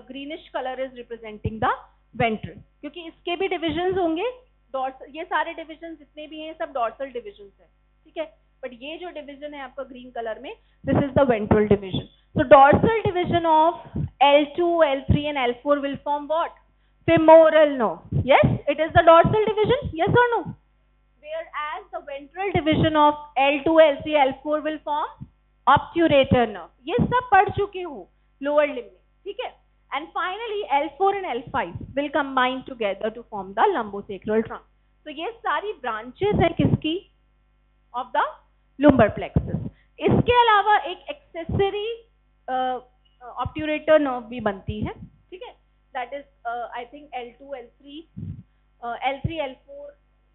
greenish color is representing the ventral, क्योंकि इसके भी divisions होंगे, dorsal, ये सारे divisions जितने भी हैं सब dorsal divisions है। ठीक है, बट ये जो division है आपका green color में, this is the ventral division। So dorsal division of L2, L3 and L4 will form what? Femoral nerve। Yes, it is the dorsal division, yes or no? Whereas the ventral division of L2, L3, L4 will form obturator nerve। ये सब पढ़ चुके हो lower limb में। ठीक है, and finally L4 and L5 will combine together to form the lumbosacral trunk। तो ये सारी ब्रांचेस हैं किसकी, ऑफ द लुम्बर प्लेक्सस। इसके अलावा एक एक्सेसरी ऑब्ट्यूरेटर नर्व भी बनती है। ठीक है, that is I think L2, L3, L3, L4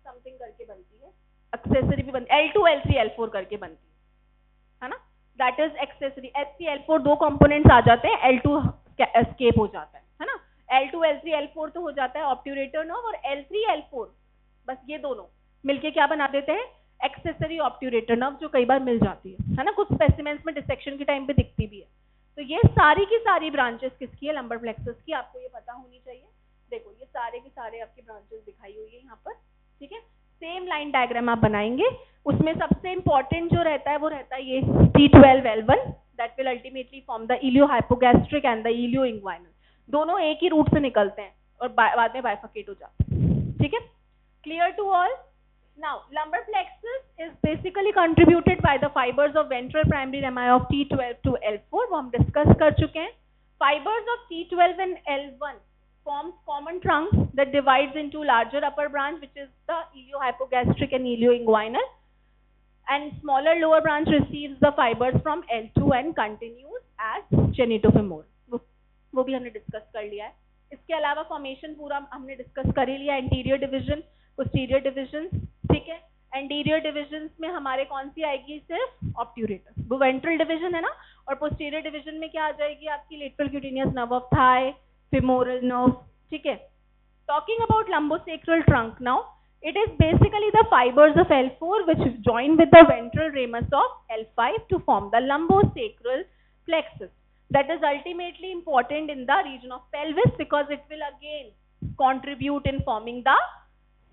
something करके बनती है, एक्सेसरी भी बनती है, L2, L3, L4 करके बनती है ना, that is accessory. H3, L4 दो कंपोनेंट्स आ जाते हैं, L2 एस्केप हो जाता है ना। L2, L3, L4 तो हो जाता है ऑब्ट्यूरेटर नर्व, और L3, L4 बस ये दोनों मिलके क्या बना देते हैं, एक्सेसरी ऑब्ट्यूरेटर नर्व, जो कई बार मिल जाती है ना, कुछ स्पेसिमेंस में डिसेक्शन के टाइम पे दिखती भी है। तो ये सारी की सारी ब्रांचेस किसकी है, लंबर प्लेक्सस की, आपको ये पता होनी चाहिए। देखो ये सारे के सारे आपकी ब्रांचेस दिखाई हुई है यहाँ पर। ठीक है, सेम लाइन डायग्राम आप बनाएंगे, उसमें सबसे इंपॉर्टेंट जो रहता है वो रहता है ये T12 L1 that will ultimately form the ilio hypogastric and the ilio inguinal. दोनों एक ही रूट से निकलते हैं और बाद में बाइफर्केट हो जाते हैं। ठीक है, clear to all. Now lumbar plexus is basically contributed by the fibers of ventral primary rami of T12 to L4, वो हम डिस्कस कर चुके हैं। Fibers of T12 and L1 forms common trunk that divides into larger upper branch which is the iliohypogastric and ilioinguinal, and smaller lower branch receives the fibers from L2 and continues as genitofemoral। वो भी हमने discuss कर लिया है। इसके अलावा formation पूरा हमने डिस्कस कर ही लिया, एंटीरियर डिविजन, पोस्टीरियर डिविजन। ठीक है, एंटीरियर डिविजन में हमारे कौन सी आएगी, सिर्फ ऑब्ट्यूरेटर, वो वेंट्रल डिविजन है ना, और पोस्टीरियर डिविजन में क्या आ जाएगी आपकी, lateral cutaneous nerve of Thai, femoral nerve। ठीक है, talking about lumbosacral trunk now, it is basically the fibers of L4 which join with the ventral ramus of L5 to form the lumbosacral plexus, that is ultimately important in the region of pelvis because it will again contribute in forming the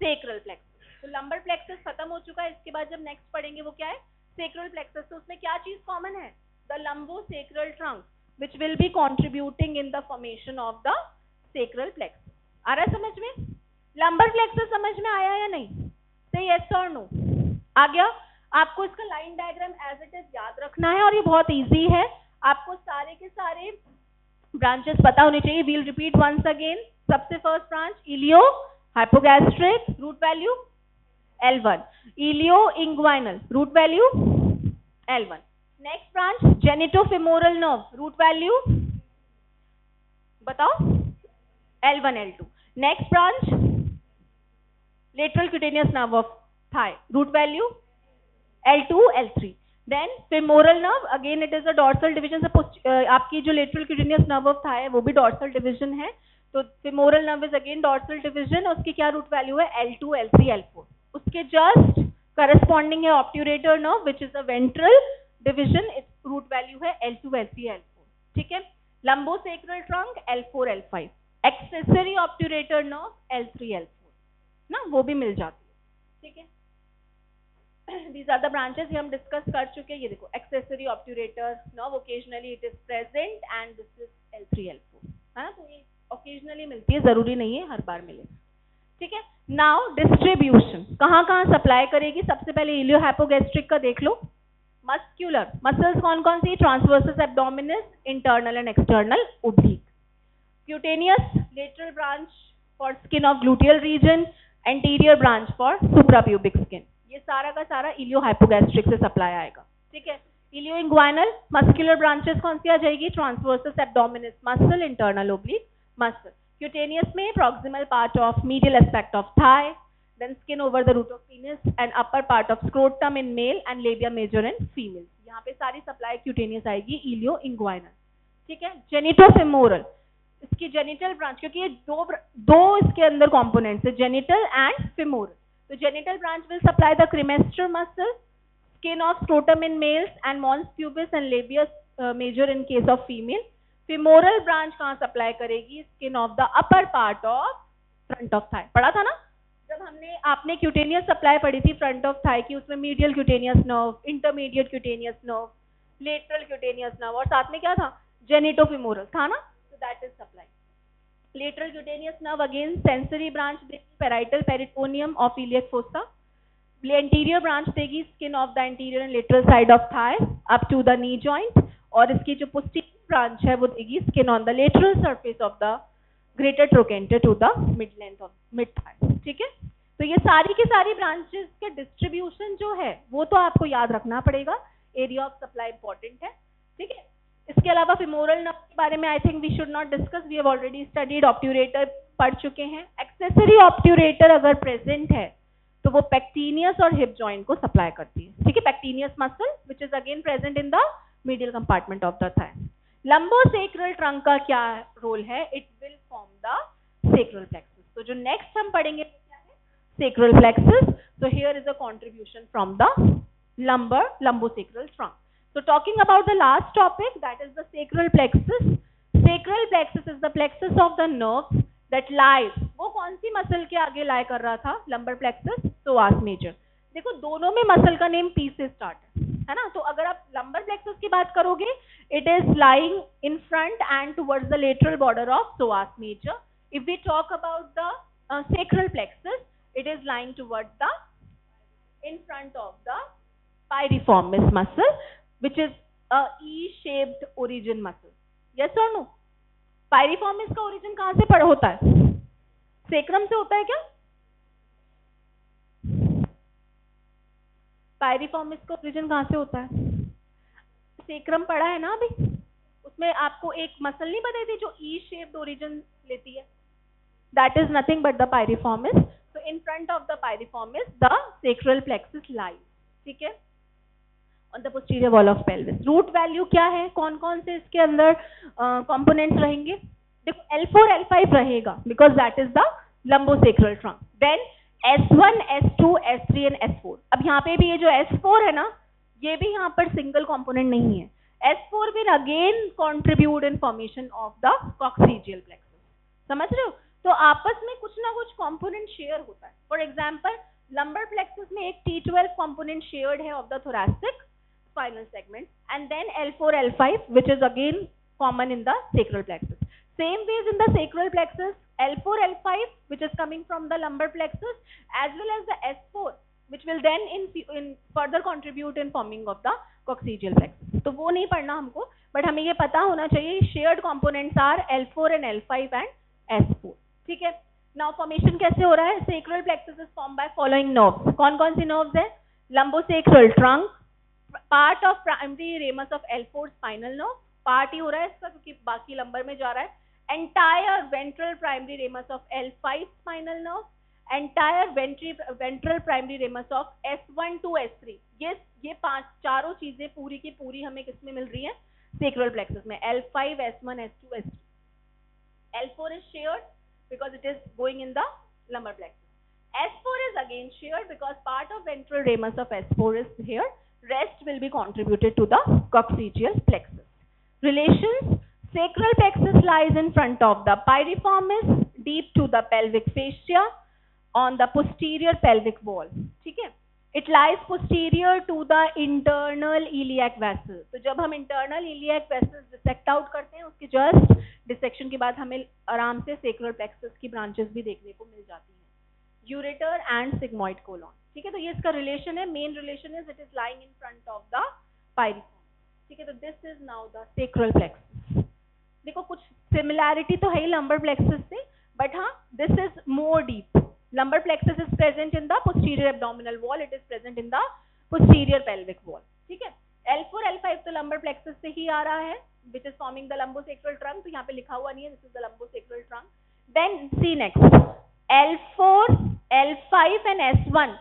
sacral plexus। तो lumbar plexus खत्म हो चुका है, इसके बाद जब next पढ़ेंगे वो क्या है, sacral plexus। तो उसमें क्या चीज common है, the lumbosacral trunk which will be contributing in the formation of the sacral plexus। आ रहा है समझ में, lumbar plexus समझ में आया या नहीं, say yes or no, आ गया। आपको इसका line diagram as it is याद रखना है और ये बहुत इजी है, आपको सारे के सारे ब्रांचेस पता होने चाहिए. We'll repeat once again. सबसे first branch ilio hypogastric, root value L1. Ilio inguinal, root value L1. Next branch genitofemoral nerve, root value बताओ L1 L2. Next branch lateral cutaneous nerve of thigh, root value L2 L3. Then femoral nerve, again it is a dorsal division. आपकी जो lateral cutaneous nerve of thigh है वो भी dorsal division है, तो femoral nerve is again dorsal division. उसकी क्या root value है L2 L3 L4. उसके जस्ट करस्पॉन्डिंग है obturator nerve which is a ventral division, its root value है L2 L3 L4. ठीक है. Lumbosacral trunk L4 L5. Accessory obturator nerve L3 L4 ना, वो भी मिल जाती है. ठीक है. These are the branches हम डिस्कस कर चुके हैं. ये देखो accessory obturator nerve, occasionally it is present and this is L3 L4 है ना. तो ये ओकेजनली मिलती है, जरूरी नहीं है हर बार मिले. ठीक है. नाउ डिस्ट्रीब्यूशन कहाँ कहाँ सप्लाई करेगी. सबसे पहले इलियो हाइपोगैस्ट्रिक का देख लो. मस्क्यूलर मसल्स कौन कौन सी, transversus abdominis, internal and external oblique. Cutaneous lateral branch for skin of gluteal region, anterior branch for suprapubic skin. ये सारा का सारा इलियो हाइपोगैस्ट्रिक से सप्लाई आएगा. ठीक है. इलियो इंग्वाइनल मस्कुलर ब्रांचेस कौन सी आ जाएगी, transversus abdominis muscle, internal oblique muscle. Cutaneous में proximal part of medial aspect of thigh, then skin over the root of penis and upper part of scrotum in male and labia major in female. यहाँ पे सारी supply cutaneous आएगी इलियो inguinal. ठीक है. जेनिटोफेमोरल, इसकी genital branch, क्योंकि ये दो इसके अंदर कंपोनेंट्स है, जेनिटल एंड फेमोरल. तो genital branch will supply the cremaster muscle, skin of scrotum in males and mons pubis and labia majora in case of female. Femoral branch कहाँ सप्लाई करेगी, skin of the upper part of front of thigh. पढ़ा था ना जब आपने cutaneous supply पढ़ी थी front of thigh की, उसमें medial cutaneous nerve, intermediate cutaneous nerve, lateral cutaneous nerve और साथ में क्या था, जेनिटोफेमोरल था ना. तो that is supply. Lateral cutaneous nerve again sensory branch देगी, parietal peritoneum of iliac fossa. Anterior branch देगी skin of the anterior and lateral side of thigh up to the knee joint. और इसकी जो posterior branch है वो देगी skin on the lateral surface of the greater trochanter to the mid length of mid thigh. ठीक है. तो ये सारी की सारी ब्रांचेस के डिस्ट्रीब्यूशन जो है वो तो आपको याद रखना पड़ेगा. एरिया ऑफ सप्लाई इंपॉर्टेंट है. ठीक है. इसके अलावा फेमोरल नर्व के बारे में I think we should not discuss, we have already studied. Obturator पढ़ चुके हैं. एक्सेसरी ऑब्ट्यूरेटर अगर प्रेजेंट है तो वो पेक्टिनियस और हिप जॉइंट को सप्लाई करती है. ठीक है. Pectineus muscle which is again present in the medial compartment of the thigh. Lumbosacral trunk का क्या रोल है, it will form the sacral plexus. तो जो नेक्स्ट हम पढ़ेंगे क्या है, sacral plexus. So here is a contribution from the lumbosacral trunk. So talking about the last topic, that is the sacral plexus. Sacral plexus is the plexus of the nerves that lies. वो कौन सी muscle के आगे lie कर रहा था, lumbar plexus, psoas major. देखो दोनों में मसल का नेम P से स्टार्ट है ना. तो अगर आप lumbar plexus की बात करोगे, it is lying in front and towards the lateral border of psoas major. If we talk about the sacral plexus, it is lying towards the in front of the piriformis muscle, which is a E-shaped origin muscle. Yes or no? Piriformis का origin कहाँ से पड़ होता है? Sacrum से होता है क्या? पायरिफॉर्मिस का ओरिजिन कहाँ से होता है? सेक्रम पढ़ा है ना अभी, उसमें आपको एक मसल नहीं बताई थी जो ई शेप्ड ओरिजिन लेती है, that is nothing but the piriformis. So in front of the piriformis, the sacral plexus lies. ठीक है, on the posterior wall of pelvis. Root value क्या है, कौन कौन से इसके अंदर components रहेंगे? देखो L4 L5 रहेगा because that is the lumbosacral trunk. Then S1, S2, S3 and S4. अब यहाँ पे भी ये जो S4 है ना, ये भी यहाँ पर single component नहीं है. S4 will again contribute in formation of the coccygeal plexus. समझ रहे हो? तो आपस में कुछ ना कुछ कंपोनेंट शेयर होता है. फॉर एग्जांपल लंबर प्लेक्सस में एक T12 कंपोनेंट शेयर्ड है of the thoracic spinal segment, and then L4 L5 which is again common in the sacral plexus. Same ways in the sacral plexus, L4 L5 which is coming from the lumbar plexus as well as the S4 which will then in further contribute in forming of the coccygeal plexus. तो वो नहीं पढ़ना हमको, but हमें ये पता होना चाहिए shared components are L4 and L5 and S4. ठीक है. Now formation कैसे हो रहा है? Sacral plexus is formed by following nerves. कौन कौन सी nerves है? Lumbosacral trunk, part of primary ramus of L4 spinal nerve, part ही हो रहा है इसका क्योंकि बाकी लंबर में जा रहा है. Entire ventral primary ramus of L5 spinal nerve, entire ventral primary ramus of S1 to S3. ये चारों चीजें पूरी की पूरी हमें किसमें मिल रही है? Sacral plexus में. L5, S1, S2, S3. L4 is shared because it is going in the lumbar plexus. S4 is again shared because part of ventral ramus of S4 is here. Rest will be contributed to the coccygeal plexus. Relations: sacral plexus lies in front of the piriformis, deep to the pelvic fascia, on the posterior pelvic wall. ठीक है. It lies posterior to the internal iliac vessel. तो जब हम internal iliac vessels dissect out करते हैं, उसके just dissection के बाद हमें आराम से sacral plexus की branches भी देखने को मिल जाती हैं. Ureter and sigmoid colon. ठीक है. तो ये इसका relation है. Main relation is it is lying in front of the piriformis. ठीक है. तो this is now the sacral plexus. देखो कुछ similarity तो है ही lumbar plexus से, but हाँ, this is more deep. Lumbar plexus is present in the posterior abdominal wall. It is present in the posterior pelvic wall. ठीक है. L4, L5 तो lumbar plexus से ही आ रहा है, which is forming the lumbosacral trunk. तो यहाँ पे लिखा हुआ नहीं है. This is the lumbosacral trunk. Then see next. L4, L5 and S1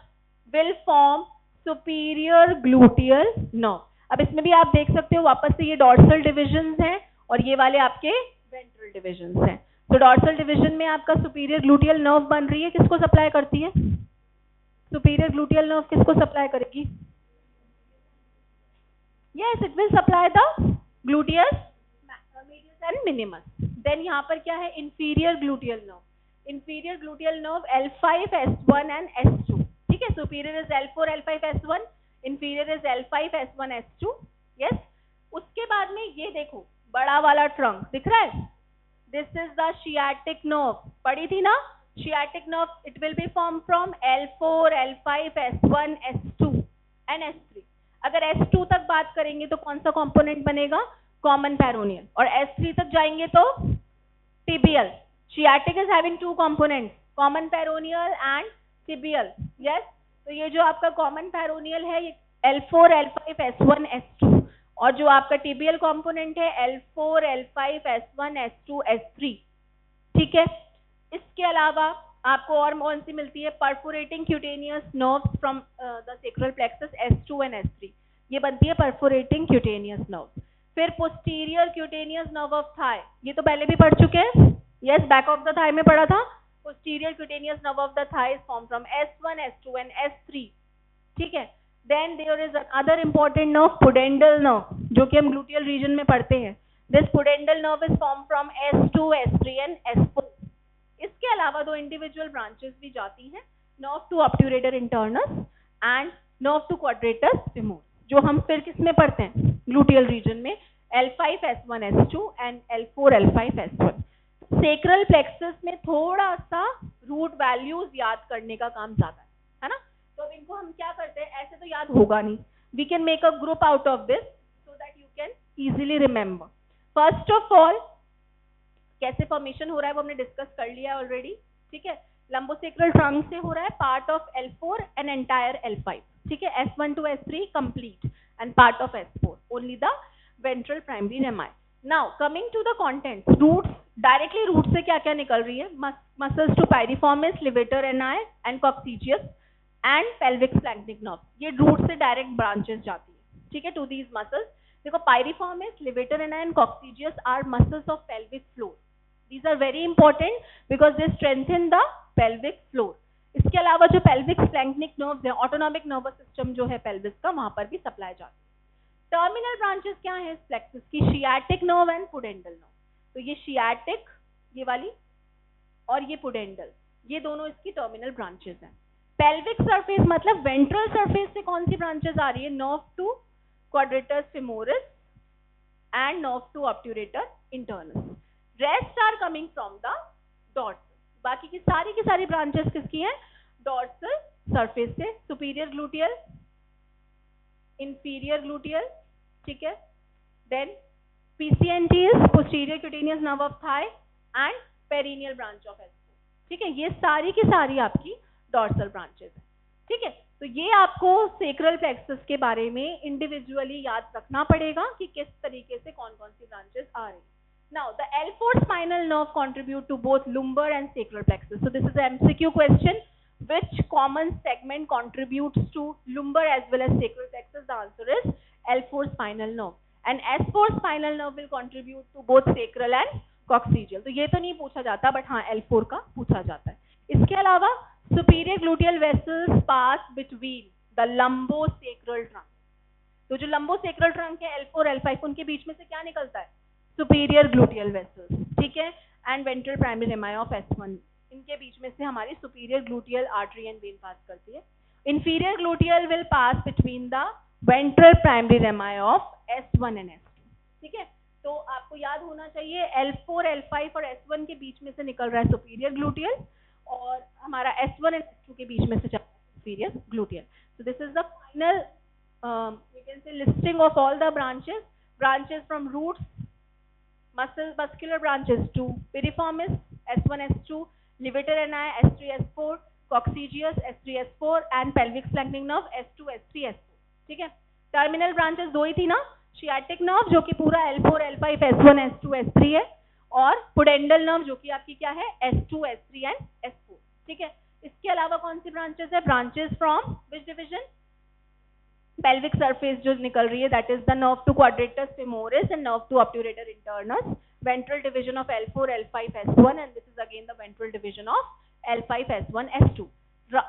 will form superior gluteal nerve. अब इसमें भी आप देख सकते हो वापस से ये dorsal divisions हैं और ये वाले आपके ventral divisions हैं. तो डॉर्सल डिवीजन में आपका सुपीरियर ग्लूटियल नर्व बन रही है, किसको सप्लाई करती है? सुपीरियर ग्लूटियल नर्व किसको सप्लाई करेगी? Yes, it will supply the gluteus medius and minimus. Then यहाँ पर क्या है? Inferior gluteal nerve. Inferior gluteal nerve L5, S1 and S2. ठीक है. Superior is L4, L5, S1. Inferior is L5, S1, S2. Yes. उसके बाद में ये देखो बड़ा वाला ट्रंक दिख रहा है. This is the sciatic nerve. पढ़ी थी ना? Sciatic nerve. It will be formed from L4, L5, S1, S2 and S3. अगर S2 तक बात करेंगे तो कौन सा component बनेगा? Common peroneal. और S3 तक जाएंगे तो tibial. Sciatic is having two components, common peroneal and tibial. Yes. तो ये जो आपका common peroneal है ये L4, L5, S1, S2. और जो आपका टिबियल कंपोनेंट है L4, L5, S1, S2, S3. ठीक है. इसके अलावा आपको और कौन सी मिलती है? Perforating cutaneous nerves from the sacral plexus S2 and S3. ये बनती है परफोरेटिंग क्यूटेनियस नर्व. फिर posterior cutaneous nerve of thigh, ये तो पहले भी पढ़ चुके हैं. Yes, back of the thigh में पढ़ा था. Posterior cutaneous nerve of the thigh is form from S1, S2 and S3. ठीक है. Then there is another important nerve, pudendal nerve, जो कि हम gluteal region में पढ़ते हैं. This pudendal nerve is formed from S2, S3 and S4. इसके अलावा दो individual branches भी जाती हैं, nerve to obturator internus and nerve to quadratus femoris, जो हम फिर किस में पढ़ते हैं? Gluteal region में L5, S1, S2 and L4, L5, S1. Sacral plexus में थोड़ा सा root values याद करने का काम ज्यादा है ना? तो अब इनको हम क्या करते हैं? ऐसे तो याद होगा नहीं. We can make a group out of this so that you can easily remember. First of all, कैसे फॉर्मेशन हो रहा है वो हमने डिस्कस कर लिया ऑलरेडी. ठीक है. लंबोसेक्रल ट्रंक से हो रहा है, part of L4 and entire L5. ठीक है. S1 to S3 complete and part of S4, only the ventral primary rami. Now coming to the contents, roots, directly root से क्या क्या निकल रही है? Muscles to piriformis, levator ani and coccygeus and pelvic splanchnic nerve. ये root से direct branches जाती है. ठीक है. To these muscles. देखो piriformis, levator ani and coccygeus are muscles of pelvic floor. These are very important because they strengthen the pelvic floor. इसके अलावा जो पेल्विक स्प्लैंक्निक नर्व्स है, ऑटोनॉमिक नर्वस सिस्टम जो है पेल्विस का, वहां पर भी सप्लाई जाती है. टर्मिनल ब्रांचेस क्या है इस प्लेक्सस की? Sciatic nerve and pudendal nerve. तो ये शियाटिक, ये वाली, और ये पुडेंडल, ये दोनों इसकी टर्मिनल ब्रांचेस हैं. पेल्विक सरफेस मतलब वेंट्रल सरफेस से कौन सी ब्रांचेस आ रही है? Nerve to quadratus femoris and nerve to obturator internus. Rest are coming from the dorsal. बाकी की सारी ब्रांचेस किसकी हैं? डॉर्सल सरफेस से, सुपीरियर ग्लूटियल, इंफीरियर ग्लूटियल, ठीक है, then PCNT is posterior cutaneous nerve of thigh and perineal branch of S4, ठीक है, ये सारी की सारी आपकी डॉर्सल ब्रांचेस है, ठीक है। तो ये आपको सेक्रल प्लेक्सस के बारे में इंडिविजुअली याद रखना पड़ेगा कि किस तरीके से कौन कौन सी ब्रांचेस आ रही है। Now the L4 spinal nerve contribute to both lumbar and sacral plexus. So this is an MCQ question. Which common segment contributes to lumbar as well as sacral plexus? The answer is L4 spinal nerve. And S4 spinal nerve will contribute to both sacral and coccygeal. तो ये तो नहीं पूछा जाता, but हाँ L4 का पूछा जाता है। इसके अलावा superior gluteal vessels pass between the lumbosacral trunk. तो जो lumbosacral trunk है L4 L5, उनके बीच में से क्या निकलता है? सुपीरियर ग्लूटियल वेसल्स, ठीक है, and ventral primary rami of S1, इनके बीच में से हमारी superior gluteal artery and vein pass करती है। Inferior gluteal will pass between the ventral primary rami of S1 and S2, ठीक है। तो आपको याद होना चाहिए L4 L5 और S1 के बीच में से निकल रहा है सुपीरियर ग्लूटियल, और हमारा S1 एंड S2 के बीच में से चल रहा है superior gluteal. So this is the final we can say listing of all the branches from roots, muscular branches to piriformis, S1 S2, levator ani, S3 S4, coccygeus S3 S4 and pelvic flanking nerve S2 S3 S4, ठीक है। Terminal branches दो ही थी ना, sciatic nerve जो कि पूरा L4 L5 S1 S2 S3 है, और पुडेंडल नर्व जो कि आपकी क्या है S2 S3 एंड S4, ठीक है। इसके अलावा कौन सी ब्रांचेस है? Branches from which division? pelvic surface जो निकल रही है, that is the nerve to quadratus femoris and nerve to obturator internus, ventral division of L4 L5 S1, and this is again the ventral division of L5 S1 S2.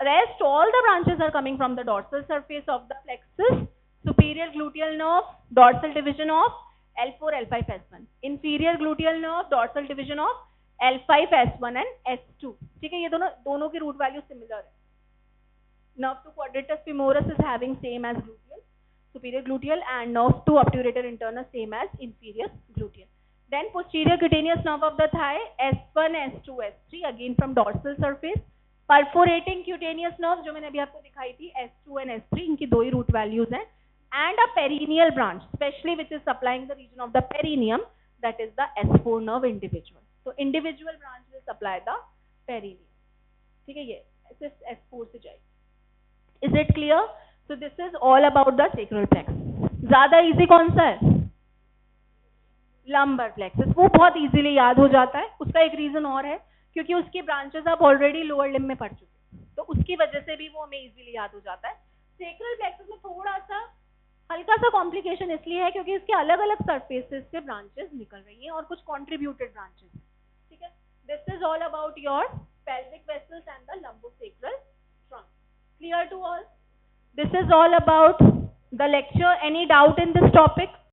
Rest all the branches are coming from the dorsal surface of the plexus. Superior gluteal nerve, dorsal division of L4 L5 S1, inferior gluteal nerve, dorsal division of L5 S1 and S2, ठीक है। ये दोनों की root value similar है। Nerve to quadratus femoris is having same as gluteal, superior gluteal, and nerve to obturator internus same as inferior gluteal. Then posterior cutaneous nerve of the thigh S1 S2 S3 again from dorsal surface. Perforating cutaneous nerve जो मैंने अभी आपको दिखाई थी S2 and S3, इनकी दो ही root values हैं, and a perineal branch especially which is supplying the region of the perineum, that is the S4 nerve individual. So individual branch will supply the perineum, ठीक है, ये सिर्फ S4 से जाएगी। Is it clear? So this is all about the sacral plexus. ज्यादा easy कौन सा है? लंबर प्लेक्सस, वो बहुत इजीली याद हो जाता है। उसका एक रीजन और है, क्योंकि उसकी ब्रांचेस आप ऑलरेडी लोअर लिम्ब में पढ़ चुके हैं, तो उसकी वजह से भी वो हमें इजीली याद हो जाता है। सेक्रल प्लेक्सस में थोड़ा सा हल्का सा कॉम्प्लिकेशन इसलिए है क्योंकि इसके अलग अलग सरफेसेस से ब्रांचेस निकल रही हैं और कुछ कॉन्ट्रीब्यूटेड ब्रांचेस, ठीक है। This is all about your pelvic vessels and the lumbosacral trunk. Clear to all? This is all about the lecture. Any doubt in this topic?